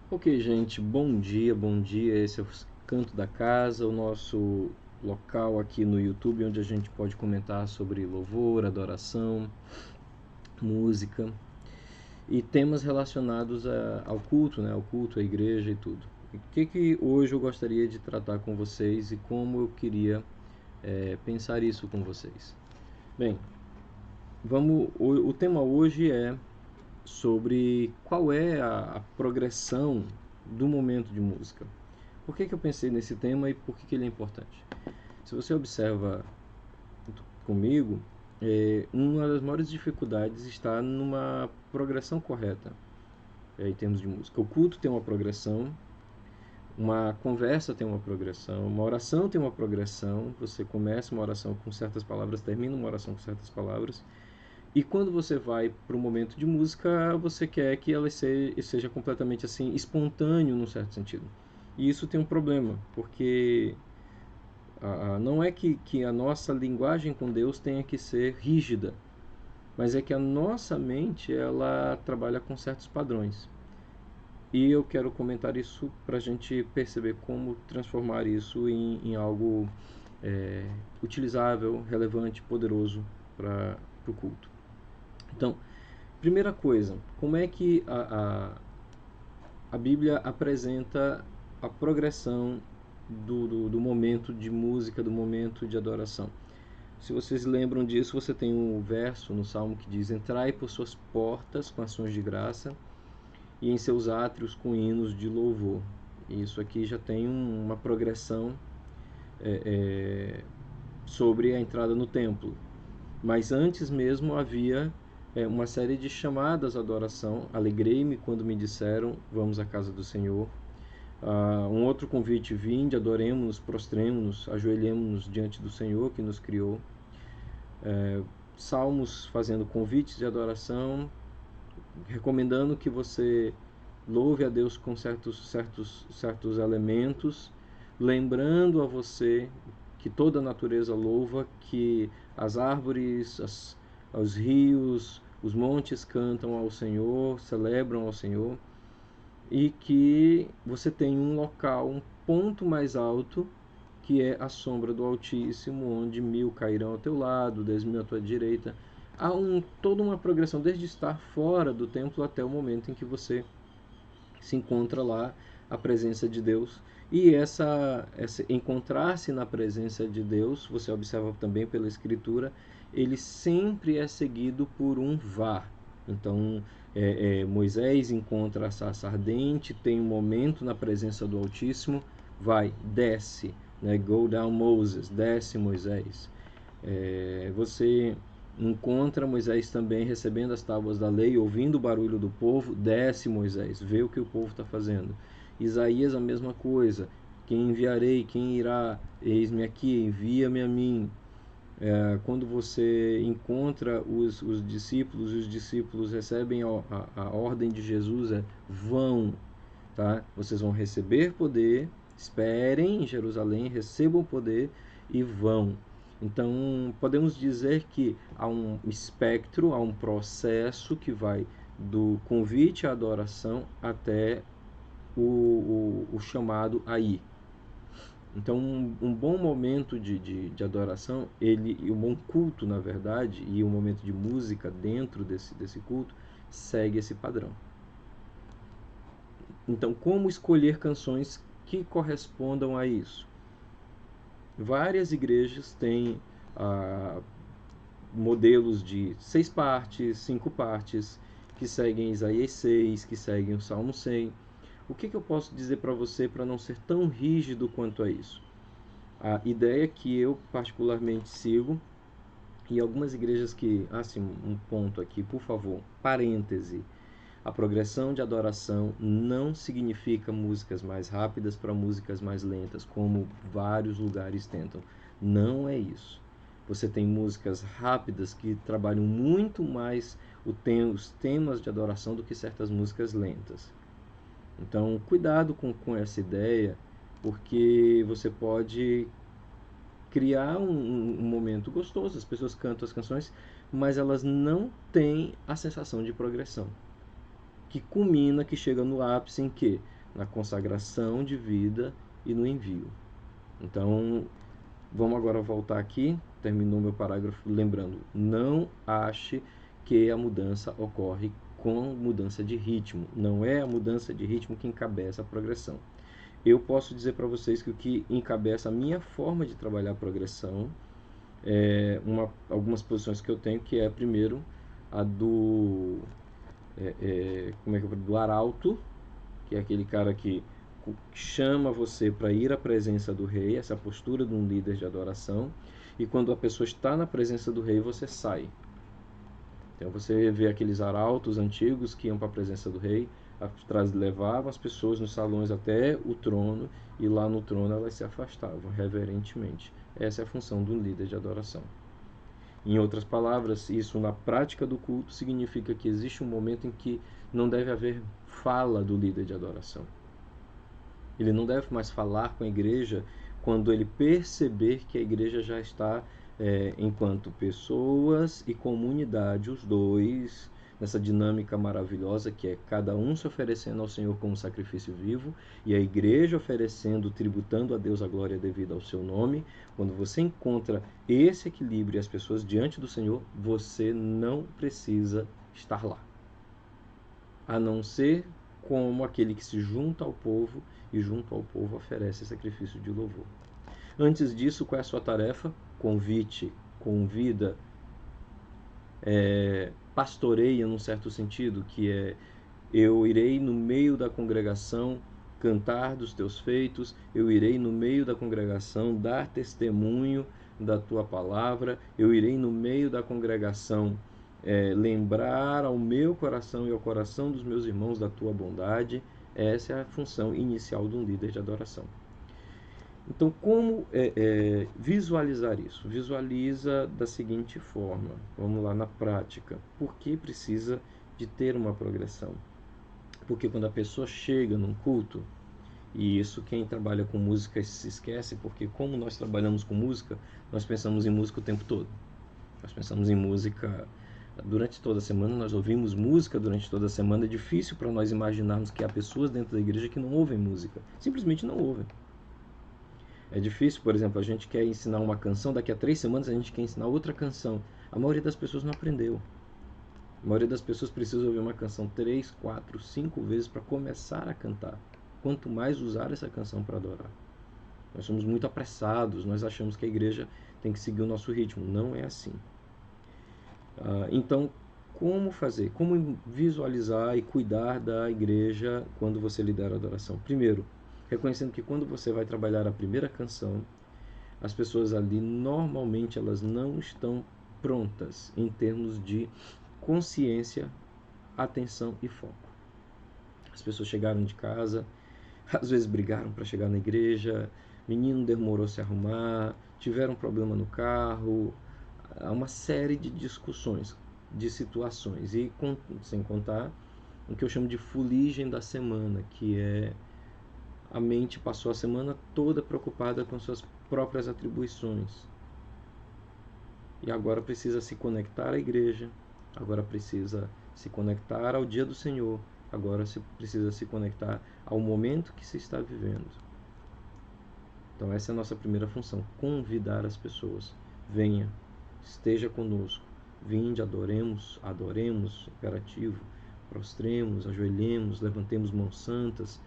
Ok, gente, bom dia, bom dia. Esse é o Canto da Casa, o nosso local aqui no YouTube, onde a gente pode comentar sobre louvor, adoração, música e temas relacionados ao culto, né? Ao culto, à igreja e tudo. E o que hoje eu gostaria de tratar com vocês e como eu queria pensar isso com vocês? Bem, o tema hoje é sobre qual é a progressão do momento de música. Por que eu pensei nesse tema e por que ele é importante? Se você observa comigo, uma das maiores dificuldades está numa progressão correta em termos de música. O culto tem uma progressão, uma conversa tem uma progressão, uma oração tem uma progressão. Você começa uma oração com certas palavras, termina uma oração com certas palavras. E quando você vai para o momento de música, você quer que ela seja completamente assim, espontâneo num certo sentido. E isso tem um problema, porque não é que a nossa linguagem com Deus tenha que ser rígida, mas é que a nossa mente ela trabalha com certos padrões. E eu quero comentar isso para a gente perceber como transformar isso em algo utilizável, relevante, poderoso para o culto. Então, primeira coisa, como é que a Bíblia apresenta a progressão do momento de música, do momento de adoração? Se vocês lembram disso, você tem um verso no Salmo que diz: Entrai por suas portas com ações de graça e em seus átrios com hinos de louvor. E isso aqui já tem uma progressão é, é, sobre a entrada no templo. Mas antes mesmo havia uma série de chamadas à adoração. Alegrei-me quando me disseram: Vamos à casa do Senhor. Um outro convite: Vinde, adoremos-nos, prostremos-nos, ajoelhemos-nos diante do Senhor que nos criou. Salmos fazendo convites de adoração, recomendando que você louve a Deus com certos elementos, lembrando a você que toda a natureza louva, que as árvores, os rios, os montes cantam ao Senhor, celebram ao Senhor, e que você tem um local, um ponto mais alto, que é a sombra do Altíssimo, onde 1000 cairão ao teu lado, 10.000 à tua direita. Há toda uma progressão, desde estar fora do templo até o momento em que você se encontra lá, a presença de Deus. E essa encontrar-se na presença de Deus, você observa também pela Escritura, ele sempre é seguido por um vá. Então, Moisés encontra a sarça ardente, tem um momento na presença do Altíssimo, vai, desce, né? Go down Moses, desce Moisés. Você encontra Moisés também recebendo as tábuas da lei, ouvindo o barulho do povo, desce Moisés, vê o que o povo está fazendo. Isaías a mesma coisa, quem enviarei, quem irá, eis-me aqui, envia-me a mim. Quando você encontra os discípulos recebem a ordem de Jesus, vão, tá? Vocês vão receber poder, esperem em Jerusalém, recebam poder e vão. Então, podemos dizer que há um espectro, há um processo que vai do convite à adoração até o chamado a ir. Então, um bom momento de adoração, e um bom culto, na verdade, e um momento de música dentro desse culto, segue esse padrão. Então, como escolher canções que correspondam a isso? Várias igrejas têm ah, modelos de 6 partes, 5 partes, que seguem Isaías 6, que seguem o Salmo 100. O que eu posso dizer para você para não ser tão rígido quanto a isso? A ideia que eu particularmente sigo, e algumas igrejas que... sim, um ponto aqui, por favor, parêntese. A progressão de adoração não significa músicas mais rápidas para músicas mais lentas, como vários lugares tentam. Não é isso. Você tem músicas rápidas que trabalham muito mais os temas de adoração do que certas músicas lentas. Então, cuidado com essa ideia, porque você pode criar um momento gostoso. As pessoas cantam as canções, mas elas não têm a sensação de progressão, que culmina, que chega no ápice em que na consagração de vida e no envio. Então, vamos agora voltar aqui, terminou meu parágrafo, lembrando, não ache que a mudança ocorre com mudança de ritmo. Não é a mudança de ritmo que encabeça a progressão. Eu posso dizer para vocês que o que encabeça a minha forma de trabalhar a progressão é algumas posições que eu tenho, que é, primeiro, a do do arauto, que é aquele cara que chama você para ir à presença do rei, essa postura de um líder de adoração, e quando a pessoa está na presença do rei, você sai. Então você vê aqueles arautos antigos que iam para a presença do rei, levavam as pessoas nos salões até o trono, e lá no trono elas se afastavam reverentemente. Essa é a função de um líder de adoração. Em outras palavras, isso na prática do culto significa que existe um momento em que não deve haver fala do líder de adoração. Ele não deve mais falar com a igreja quando ele perceber que a igreja já está, enquanto pessoas e comunidade, os dois, nessa dinâmica maravilhosa que é cada um se oferecendo ao Senhor como sacrifício vivo e a igreja oferecendo, tributando a Deus a glória devida ao seu nome. Quando você encontra esse equilíbrio e as pessoas diante do Senhor, você não precisa estar lá, a não ser como aquele que se junta ao povo e junto ao povo oferece sacrifício de louvor. Antes disso, qual é a sua tarefa? Convite, convida, pastoreia num certo sentido, que é: eu irei no meio da congregação cantar dos teus feitos, eu irei no meio da congregação dar testemunho da tua palavra, eu irei no meio da congregação lembrar ao meu coração e ao coração dos meus irmãos da tua bondade. Essa é a função inicial de um líder de adoração. Então, como visualizar isso? Visualiza da seguinte forma. Vamos lá na prática. Por que precisa de ter uma progressão? Porque quando a pessoa chega num culto, e isso quem trabalha com música se esquece, porque como nós trabalhamos com música, nós pensamos em música o tempo todo. Nós pensamos em música durante toda a semana, nós ouvimos música durante toda a semana. É difícil para nós imaginarmos que há pessoas dentro da igreja que não ouvem música. Simplesmente não ouvem. É difícil, por exemplo, a gente quer ensinar uma canção, daqui a 3 semanas a gente quer ensinar outra canção. A maioria das pessoas não aprendeu. A maioria das pessoas precisa ouvir uma canção 3, 4, 5 vezes para começar a cantar. Quanto mais usar essa canção para adorar. Nós somos muito apressados, nós achamos que a igreja tem que seguir o nosso ritmo. Não é assim. Então, como fazer? Como visualizar e cuidar da igreja quando você lidera a adoração? Primeiro, reconhecendo que quando você vai trabalhar a primeira canção, as pessoas ali normalmente elas não estão prontas em termos de consciência, atenção e foco. As pessoas chegaram de casa, às vezes brigaram para chegar na igreja, menino demorou a se arrumar, tiveram um problema no carro, há uma série de discussões, de situações, e sem contar o que eu chamo de fuligem da semana, que é a mente passou a semana toda preocupada com suas próprias atribuições. E agora precisa se conectar à igreja, agora precisa se conectar ao dia do Senhor, agora precisa se conectar ao momento que se está vivendo. Então essa é a nossa primeira função, convidar as pessoas. Venha, esteja conosco, vinde, adoremos, imperativo, prostremos, ajoelhemos, levantemos mãos santas.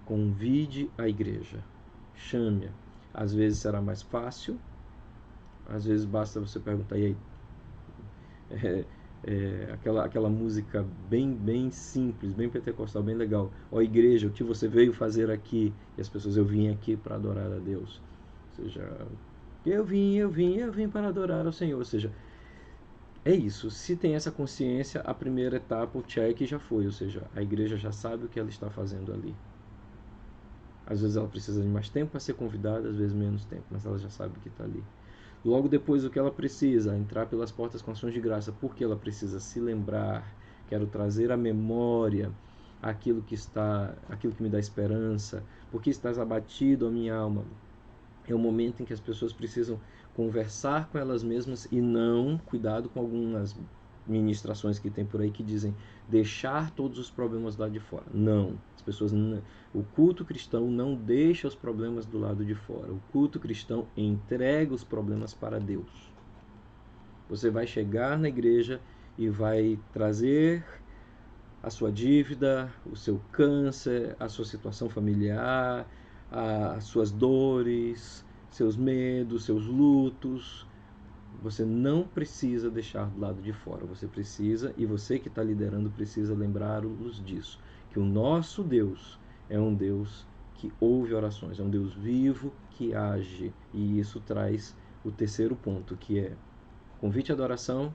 Convide a igreja, chame-a. Às vezes será mais fácil, às vezes basta você perguntar, e aí? Aquela música bem simples, bem pentecostal, bem legal. Ó igreja, o que você veio fazer aqui? E as pessoas: eu vim aqui para adorar a Deus. Ou seja, eu vim para adorar ao Senhor. Ou seja, é isso. Se tem essa consciência, a primeira etapa, o check já foi. Ou seja, a igreja já sabe o que ela está fazendo ali. Às vezes ela precisa de mais tempo para ser convidada, às vezes menos tempo, mas ela já sabe que está ali. Logo depois, o que ela precisa? Entrar pelas portas com ações de graça. Porque ela precisa se lembrar. Quero trazer à memória aquilo que me dá esperança. Porque estás abatido, a minha alma. É o momento em que as pessoas precisam conversar com elas mesmas e não, cuidado com algumas ministrações que tem por aí que dizem deixar todos os problemas do lado de fora. Não, as pessoas o culto cristão não deixa os problemas do lado de fora. O culto cristão entrega os problemas para Deus. Você vai chegar na igreja e vai trazer a sua dívida, o seu câncer, a sua situação familiar, as suas dores, seus medos, seus lutos. Você não precisa deixar do lado de fora. Você precisa, e você que está liderando precisa lembrar-los disso, que o nosso Deus é um Deus que ouve orações, é um Deus vivo que age. E isso traz o terceiro ponto, que é convite à adoração,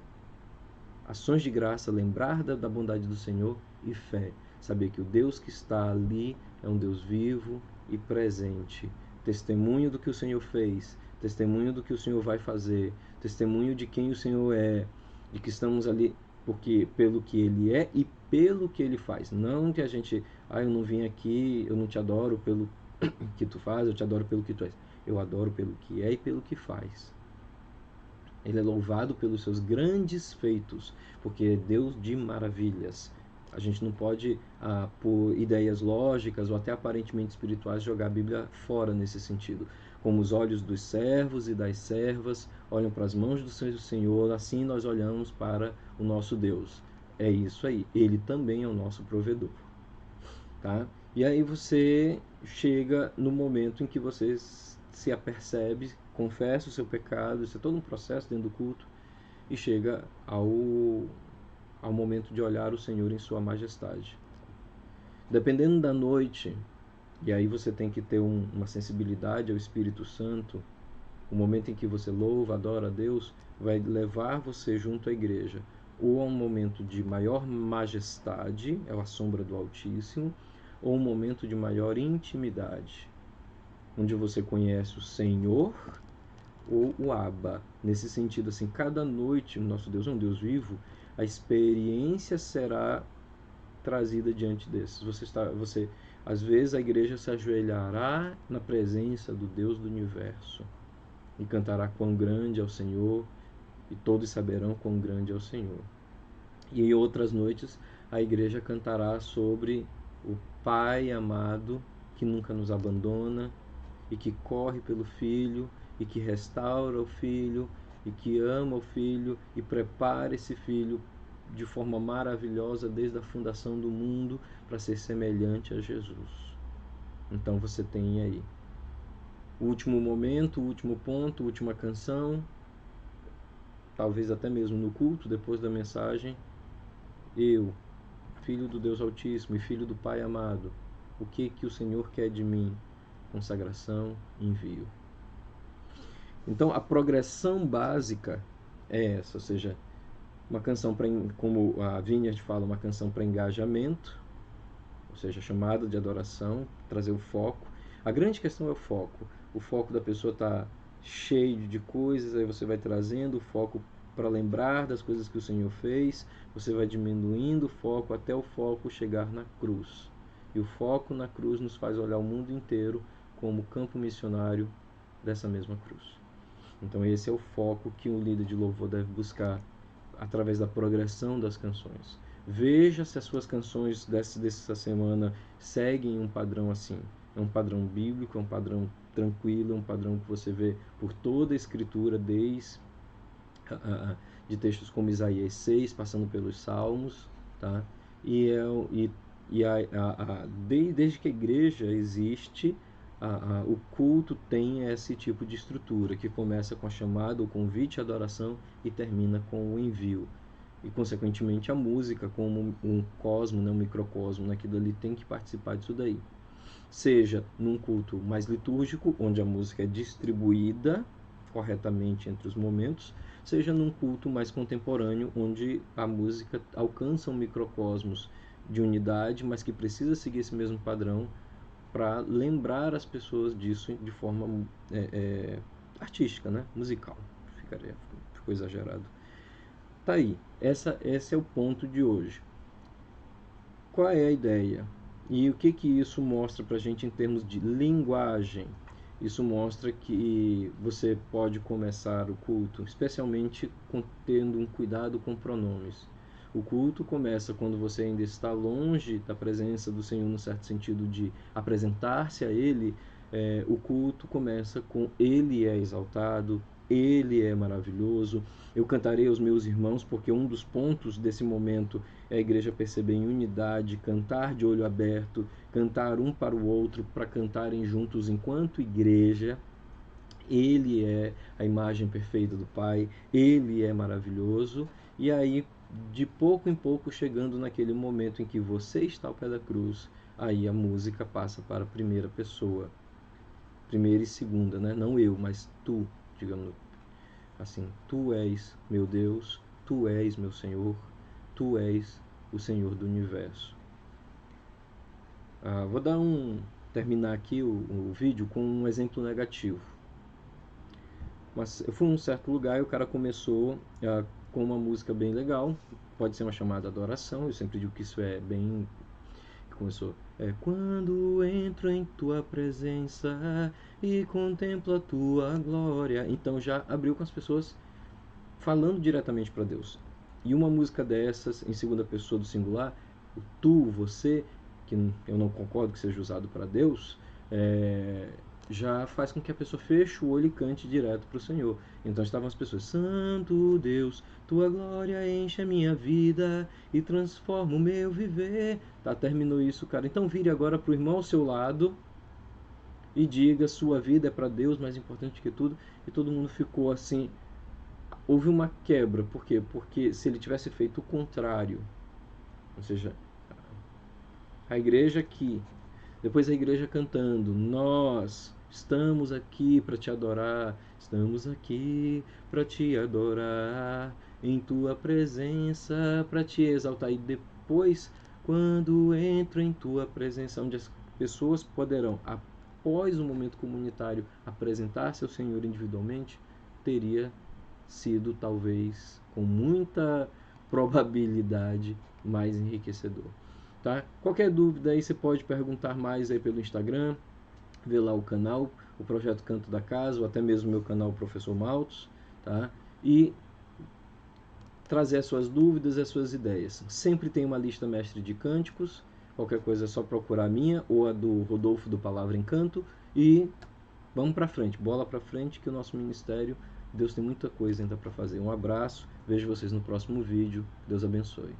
ações de graça, lembrar da bondade do Senhor e fé. Saber que o Deus que está ali é um Deus vivo e presente. Testemunho do que o Senhor fez, testemunho do que o Senhor vai fazer, testemunho de quem o Senhor é, de que estamos ali porque pelo que Ele é e pelo que Ele faz. Não que a gente, eu não vim aqui, eu não te adoro pelo que tu faz, eu te adoro pelo que tu és. Eu adoro pelo que é e pelo que faz. Ele é louvado pelos seus grandes feitos, porque é Deus de maravilhas. A gente não pode, por ideias lógicas ou até aparentemente espirituais, jogar a Bíblia fora nesse sentido. Como os olhos dos servos e das servas olham para as mãos do Senhor, assim nós olhamos para o nosso Deus. É isso aí. Ele também é o nosso provedor. Tá? E aí você chega no momento em que você se apercebe, confessa o seu pecado, isso é todo um processo dentro do culto, e chega ao momento de olhar o Senhor em sua majestade. Dependendo da noite, e aí você tem que ter uma sensibilidade ao Espírito Santo, o momento em que você louva, adora a Deus, vai levar você junto à igreja, ou a um momento de maior majestade, é a sombra do Altíssimo, ou um momento de maior intimidade, onde você conhece o Senhor ou o Abba. Nesse sentido, assim, cada noite o nosso Deus é um Deus vivo, a experiência será trazida diante desses. Você, às vezes a igreja se ajoelhará na presença do Deus do universo e cantará quão grande é o Senhor, e todos saberão quão grande é o Senhor. E em outras noites a igreja cantará sobre o Pai amado que nunca nos abandona e que corre pelo Filho e que restaura o Filho e que ama o Filho e prepara esse Filho de forma maravilhosa desde a fundação do mundo para ser semelhante a Jesus. Então você tem aí o último momento, o último ponto, a última canção, talvez até mesmo no culto, depois da mensagem. Eu, Filho do Deus Altíssimo e Filho do Pai amado, o que o Senhor quer de mim? Consagração, envio. Então a progressão básica é essa, ou seja, uma canção para, como a Vineyard fala, uma canção para engajamento, ou seja, chamada de adoração, trazer o foco. A grande questão é o foco. O foco da pessoa está cheio de coisas, aí você vai trazendo o foco para lembrar das coisas que o Senhor fez, você vai diminuindo o foco até o foco chegar na cruz. E o foco na cruz nos faz olhar o mundo inteiro como campo missionário dessa mesma cruz. Então esse é o foco que o líder de louvor deve buscar através da progressão das canções. Veja se as suas canções dessa semana seguem um padrão assim. É um padrão bíblico, é um padrão tranquilo, é um padrão que você vê por toda a escritura, desde de textos como Isaías 6, passando pelos Salmos, tá? Desde que a igreja existe, o culto tem esse tipo de estrutura, que começa com a chamada, o convite à adoração e termina com o envio. E, consequentemente, a música, como um cosmo, um microcosmo, aquilo ali tem que participar disso daí. Seja num culto mais litúrgico, onde a música é distribuída corretamente entre os momentos, seja num culto mais contemporâneo, onde a música alcança um microcosmos de unidade, mas que precisa seguir esse mesmo padrão para lembrar as pessoas disso de forma artística, né? Musical. Ficou exagerado. Tá aí. Esse é o ponto de hoje. Qual é a ideia? E o que isso mostra para a gente em termos de linguagem? Isso mostra que você pode começar o culto, especialmente tendo um cuidado com pronomes. O culto começa quando você ainda está longe da presença do Senhor, no certo sentido de apresentar-se a Ele. O culto começa com Ele é exaltado, Ele é maravilhoso. Eu cantarei aos meus irmãos, porque um dos pontos desse momento é a igreja perceber em unidade, cantar de olho aberto, cantar um para o outro, para cantarem juntos enquanto igreja. Ele é a imagem perfeita do Pai, Ele é maravilhoso. E aí, de pouco em pouco, chegando naquele momento em que você está ao pé da cruz, aí a música passa para a primeira pessoa, primeira e segunda, né? Não eu, mas tu, digamos assim, tu és meu Deus, tu és meu Senhor, tu és o Senhor do universo. Vou terminar aqui o vídeo com um exemplo negativo. Mas eu fui em um certo lugar e o cara começou com uma música bem legal, pode ser uma chamada adoração, eu sempre digo que isso é bem... Começou, quando entro em tua presença e contemplo a tua glória. Então já abriu com as pessoas falando diretamente para Deus. E uma música dessas, em segunda pessoa do singular, o tu, você, que eu não concordo que seja usado para Deus, já faz com que a pessoa feche o olho e cante direto para o Senhor. Então estavam as pessoas: Santo Deus, tua glória enche a minha vida e transforma o meu viver. Tá, terminou isso, cara. Então vire agora para o irmão ao seu lado e diga: sua vida é para Deus, mais importante que tudo. E todo mundo ficou assim. Houve uma quebra. Por quê? Porque se ele tivesse feito o contrário, ou seja, a igreja aqui, depois a igreja cantando: nós estamos aqui para te adorar, estamos aqui para te adorar, em tua presença para te exaltar. E depois, quando entro em tua presença, onde as pessoas poderão, após o momento comunitário, apresentar-se ao Senhor individualmente, teria sido talvez com muita probabilidade mais enriquecedor. Tá? Qualquer dúvida aí você pode perguntar mais aí pelo Instagram, ver lá o canal, o Projeto Canto da Casa, ou até mesmo o meu canal Professor Maltos, tá? E trazer as suas dúvidas e as suas ideias. Sempre tem uma lista mestre de cânticos, qualquer coisa é só procurar a minha ou a do Rodolfo do Palavra em Canto e vamos para frente, bola para frente, que o nosso ministério, Deus tem muita coisa ainda para fazer. Um abraço, vejo vocês no próximo vídeo, Deus abençoe.